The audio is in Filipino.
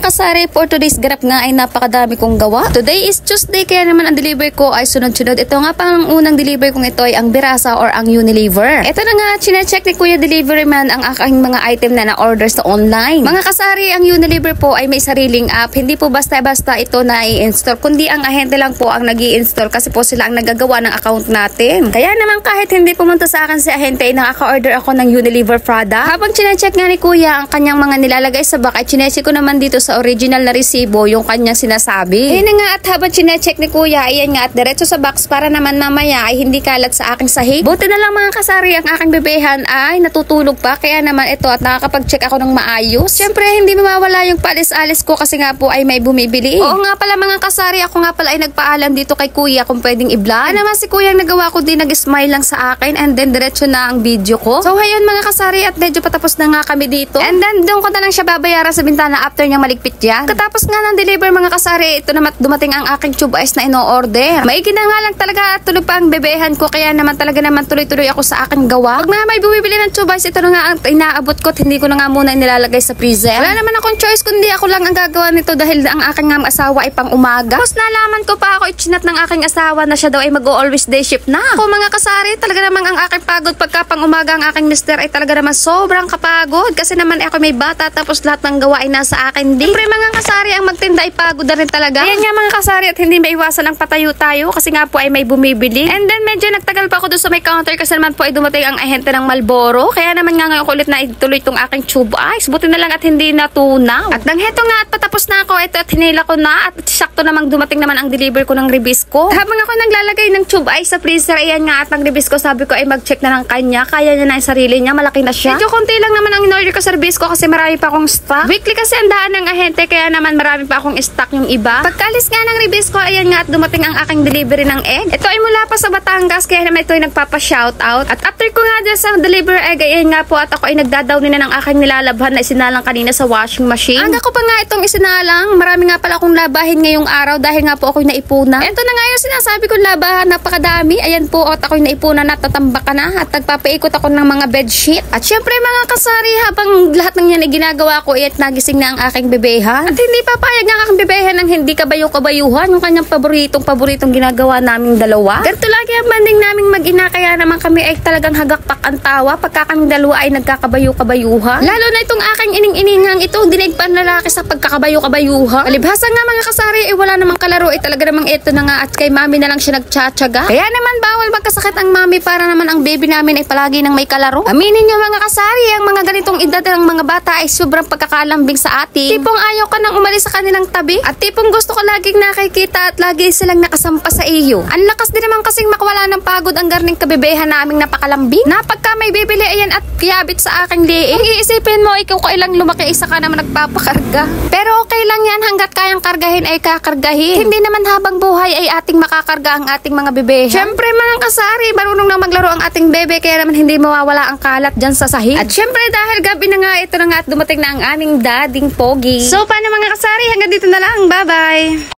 kasari, for today's grab nga ay napakadami kong gawa. Today is Tuesday, kaya naman ang deliver ko ay sunod-sunod. Ito nga pang unang deliver kong ito ay ang Birasa or ang Unilever. Ito na nga, chinecheck ni Kuya Delivery Man ang aking mga item na na-order sa online. Mga kasari, ang Unilever po ay may sariling app. Hindi po basta-basta ito na i-install, kundi ang ahente lang po ang nag-i-install kasi po sila ang nagagawa ng account natin. Kaya naman kahit hindi pumunta sa akin si ahente, ay nakaka-order ako ng Unilever product. Habang chinecheck nga ni Kuya ang kanyang mga nilalagay sa bag, ay chinecheck ko naman dito sa original na resibo yung kanyang sinasabi. Ayun na nga, at habang chinecheck ni Kuya, ayan nga, at diretso sa box para naman mamaya ay hindi kalat sa aking sahig. Buti na lang mga kasari, ang aking bebehan ay natutulog pa, kaya naman ito at nakakapag-check ako ng maayos. Siyempre, hindi mawawala yung palis-alis ko kasi nga po ay may bumibili. Oo nga pala mga kasari, ako nga pala ay nagpaalam dito kay Kuya kung pwedeng i-vlog. Naman si Kuya ang nagawa ko din, nag-smile lang sa akin and then diretso na ang video ko. So ayun mga kasari, at medyo patapos na nga kami dito. And then doon ko na lang siya babayaran sa bintana after niyang maligpit yan. Katapos nga ng deliver mga kasari, ito naman dumating ang aking tube ice na ino-order. Maigi na nga lang talaga at tulog pa ang bebehan ko, kaya naman talaga naman tuloy-tuloy ako sa aking gawa. Pag may bumibili ng tube ice, ito na nga ang inaabot ko at hindi ko na nga muna nilalagay sa freezer. Wala naman akong choice kundi ako lang ang gagawa nito dahil ang aking nga asawa ay pang umaga. Tapos nalaman ko pa ako itchinat ng aking asawa na siya daw ay mag-always day shift na. Ako mga kasari, talaga namang ang aking pagod pagka pang umaga ang aking mister ay talaga naman sobrang kapagod kasi naman ako may bata tapos lahat ng gawa ay nasa akin din. Siyempre mga kasari, ang magtinda ay pagod na rin talaga. Ayan nga mga kasari, at hindi maiwasan ang patayo tayo kasi nga po ay may bumibili. And then medyo nagtagal pa ako doon sa may counter kasi naman po ay dumating ang ahente ng Marlboro. Kaya naman nga ngayon ulit na ituloy itong aking tube ice. Buti na lang at hindi natunaw. At nang heto nga at patapos na ako, ito at hinila ko na at sakto namang dumating naman ang deliver ko ng Ribisco. Habang ako naglalagay ng tube ice sa freezer, ayan nga at ang Ribisco sabi ko ay mag-check na ng kanya. Kaya niya na yung sarili niya, malaki na siya. Medyo konti lang naman ang in-order ko sa Ribisco kasi marami pa akong stock. Weekly kasi ang daan ng ahente, kaya naman marami pa akong stock yung iba. Pagkalis nga ng Ribisco, ayan nga at dumating ang aking delivery ng egg. Ito ay mula pa sa Batangas, kaya naman ito ay nagpapa-shoutout. At after ko nga dyan sa deliver egg, ayan nga po at ako ay nagdadawnin na ng aking nilalabhan na isinalang kanina sa washing machine. Aga ko pa nga itong isinalang. Marami nga pala akong labahin ngayong araw dahil nga po ako'y naipuna. Ito na nga yung sinasabi kong labahan, napakadami. Ayan po at ako'y naipuna na, tatambak na at nagpapaikot ako ng mga bedsheet. At syempre mga kasari, habang lahat ng yan ay ginagawa ko, at nagising na ang aking bebehan. At hindi papayag ng aking bebehan ng hindi kabayo-kabayuhan yung kanyang paboritong ginagawa naming dalawa. Ganito lagi ang banding naming mag-ina, kaya naman kami ay talagang hagakpak ang tawa pagka kaming dalawa ay nagkakabayo-kabayuhan. Lalo na itong aking ining-iningang ito, dinaig pa ang lalaki sa pagkakabayo-kabayuhan. Palibhasa nga mga kasari, ay wala namang kalaro, ay talaga namang ito na nga at kay mami na lang siya nagtsatsaga. Kaya naman bawal magkasakit ang mami para naman ang baby namin ay palagi nang may kalaro. Aminin niyo mga kasari, ang mga ganitong edad ng mga bata ay sobrang pagkakalambing sa atin. Tipong ayaw ka nang umalis sa kanilang tabi at tipong gusto ko laging nakikita at lagi silang nakasampa sa iyo. Ang lakas din naman kasing makwala ng pagod ang garning kabebehan naming napakalambing na pagka may bibili ayan at kiyabit sa aking liig. Kung iisipin mo, ikaw kailang lumaki, isa ka naman nagpapakarga. Pero okay lang yan, hanggat kayang kargahin ay kakargahin. Hindi naman habang buhay ay ating makakarga ang ating mga bebehan. Syempre mga kasari, marunong na maglaro ang ating bebe, kaya naman hindi mawawala ang kalat dyan sa sahig. At syempre dahil gabi na nga, ito na nga at dumating na ang aming dading pogi. So paano mga kasari, hanggang dito na lang. Bye bye!